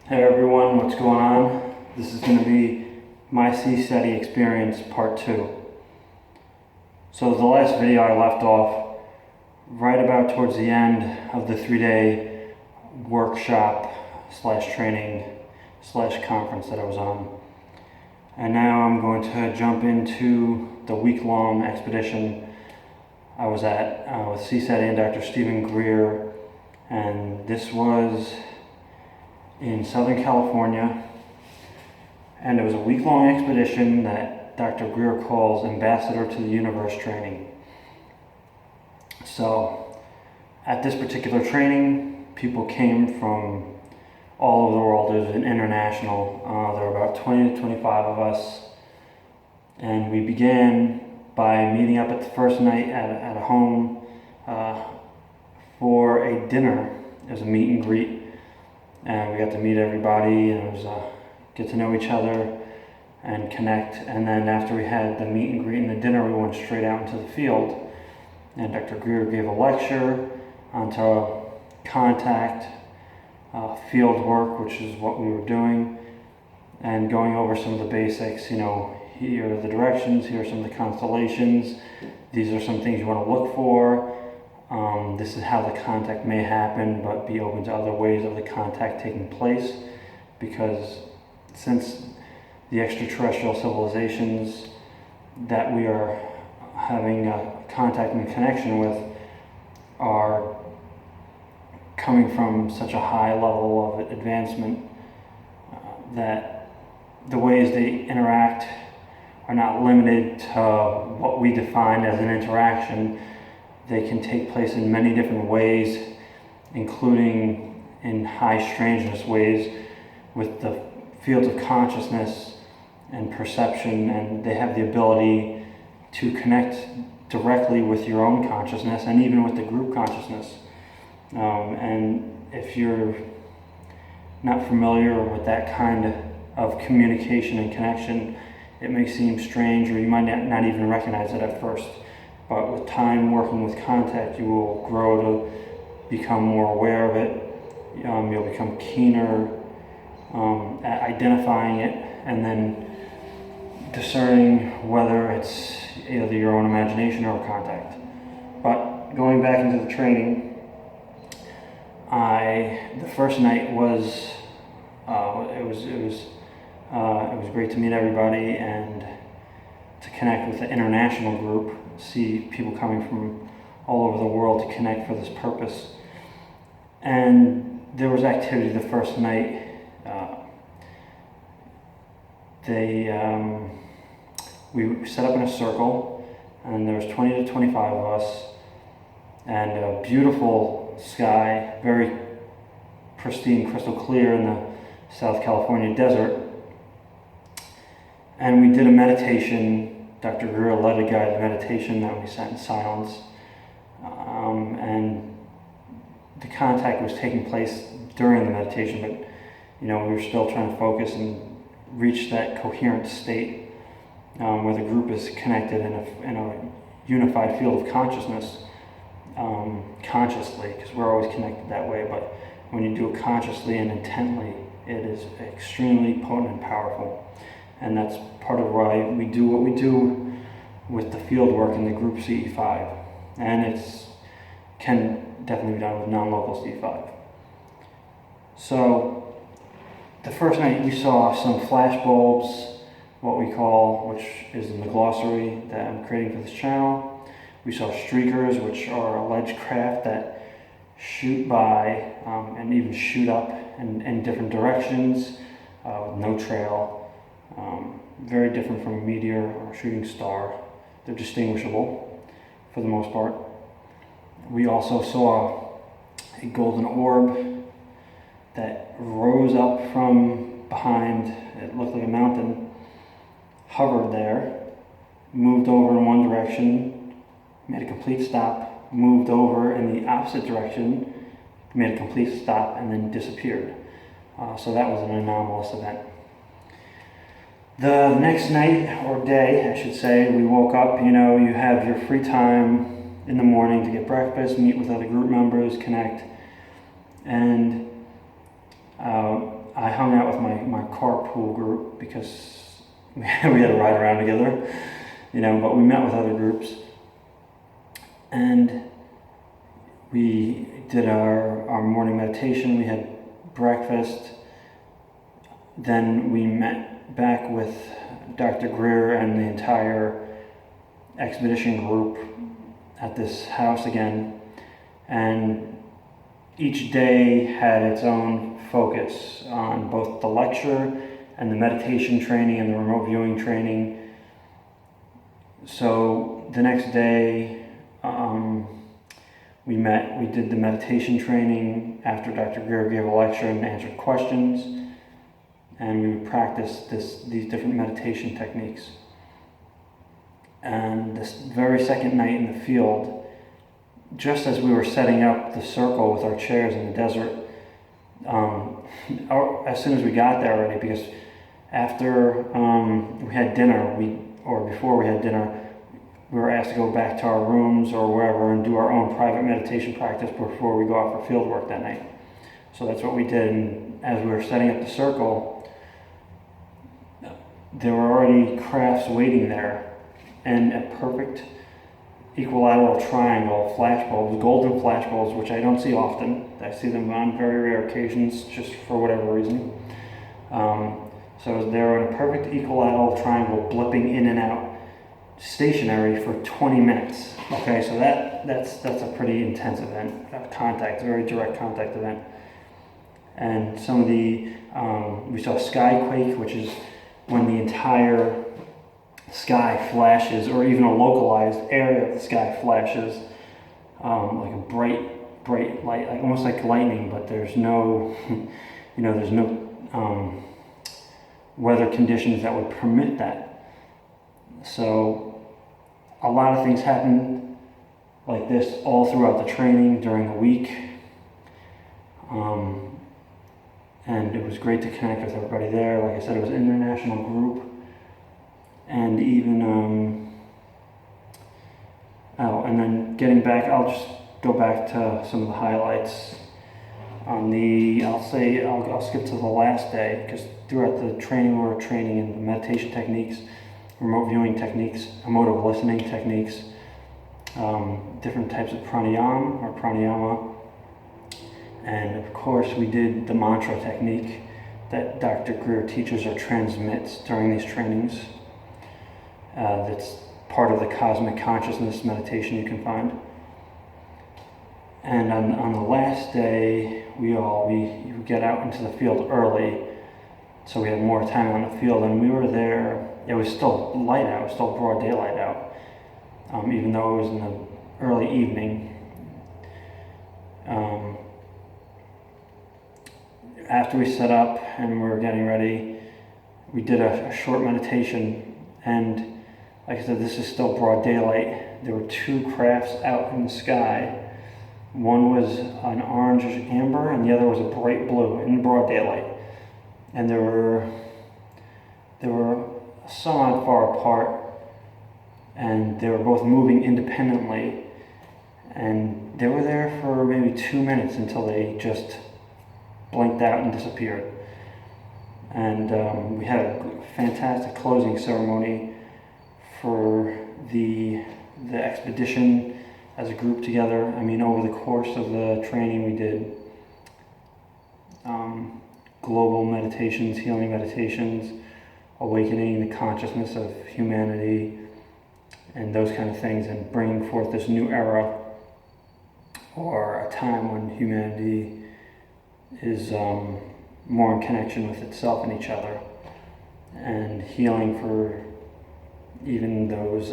Hey everyone, what's going on? This is going to be my CSETI experience part 2. So the last video I left off right about towards the end of the 3-day workshop slash training slash conference that I was on. And now I'm going to jump into the week-long expedition I was at with CSETI and Dr. Stephen Greer, and this was in Southern California, and it was a week-long expedition that Dr. Greer calls Ambassador to the Universe training. So at this particular training, people came from all over the world. It was an international. There were about 20 to 25 of us, and we began by meeting up at the first night at a home for a dinner. It was a meet and greet, and we got to meet everybody, and it was get to know each other and connect. And then after we had the meet and greet and the dinner, we went straight out into the field, and Dr. Greer gave a lecture onto contact, field work, which is what we were doing, and going over some of the basics. Here are the directions, here are some of the constellations, these are some things you want to look for. This is how the contact may happen, but be open to other ways of the contact taking place, because since the extraterrestrial civilizations that we are having contact and connection with are coming from such a high level of advancement that the ways they interact are not limited to what we define as an interaction. They can take place in many different ways, including in high strangeness ways with the fields of consciousness and perception, and they have the ability to connect directly with your own consciousness and even with the group consciousness. And if you're not familiar with that kind of communication and connection, it may seem strange, or you might not even recognize it at first. But with time working with contact, you will grow to become more aware of it. You'll become keener at identifying it, and then discerning whether it's either your own imagination or contact. But going back into the training, the first night was it was great to meet everybody and to connect with the international group, see people coming from all over the world to connect for this purpose. And there was activity the first night. We set up in a circle, and there was 20 to 25 of us, and a beautiful sky, very pristine, crystal clear in the South California desert. And we did a meditation. Dr. Greer led a guided meditation that we sat in silence. And the contact was taking place during the meditation, but we were still trying to focus and reach that coherent state where the group is connected in a unified field of consciousness, consciously, because we're always connected that way. But when you do it consciously and intently, it is extremely potent and powerful. And that's part of why we do what we do with the field work in the group CE5. And it can definitely be done with non-local CE5. So the first night we saw some flash bulbs, what we call, which is in the glossary that I'm creating for this channel. We saw streakers, which are alleged craft that shoot by and even shoot up in different directions with no trail. Very different from a meteor or a shooting star. They're distinguishable for the most part. We also saw a golden orb that rose up from behind. It looked like a mountain, hovered there, moved over in one direction, made a complete stop, moved over in the opposite direction, made a complete stop, and then disappeared. So that was an anomalous event. The next night, or day, I should say, we woke up. You have your free time in the morning to get breakfast, meet with other group members, connect. And I hung cool group because we had to ride around together, but we met with other groups. And we did our morning meditation, we had breakfast, then we met back with Dr. Greer and the entire expedition group at this house again, and each day had its own focus on both the lecture and the meditation training and the remote viewing training. So the next day we did the meditation training after Dr. Greer gave a lecture and answered questions, and we would practice these different meditation techniques. And this very second night in the field, just as we were setting up the circle with our chairs in the desert, as soon as we got there already, because after we had dinner, before we had dinner, we were asked to go back to our rooms or wherever and do our own private meditation practice before we go out for field work that night. So that's what we did, and as we were setting up the circle, there were already crafts waiting there, and a perfect equilateral triangle flash bulbs, golden flash bulbs, which I don't see often. I see them on very rare occasions, just for whatever reason. So they were in a perfect equilateral triangle, blipping in and out, stationary for 20 minutes. Okay, so that's a pretty intense event, contact, very direct contact event. And some of the we saw skyquake, which is when the entire sky flashes, or even a localized area of the sky flashes, like a bright light, like almost like lightning, but there's no, there's no weather conditions that would permit that. So a lot of things happened like this all throughout the training during the week. And it was great to connect with everybody there. Like I said, it was an international group. And even, and then getting back, I'll just go back to some of the highlights. I'll skip to the last day, because throughout the training we were training in the meditation techniques, remote viewing techniques, emotive listening techniques, different types of pranayama, and of course we did the mantra technique that Dr. Greer teaches or transmits during these trainings. That's part of the cosmic consciousness meditation you can find. And on the last day, we get out into the field early, so we had more time on the field, and we were there. It was still light out, it was still broad daylight out, even though it was in the early evening. After we set up and we were getting ready, we did a short meditation, and like I said, this is still broad daylight. There were two crafts out in the sky. One was an orange amber, and the other was a bright blue in broad daylight. And they were somewhat far apart, and they were both moving independently. And they were there for maybe 2 minutes until they just blinked out and disappeared. And we had a fantastic closing ceremony for the expedition as a group together. I mean, over the course of the training we did global meditations, healing meditations, awakening the consciousness of humanity, and those kind of things, and bringing forth this new era, or a time when humanity is more in connection with itself and each other, and healing for even those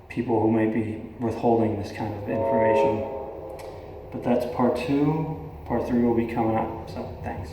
people who may be withholding this kind of information. But that's part 2. Part 3 will be coming up, so thanks.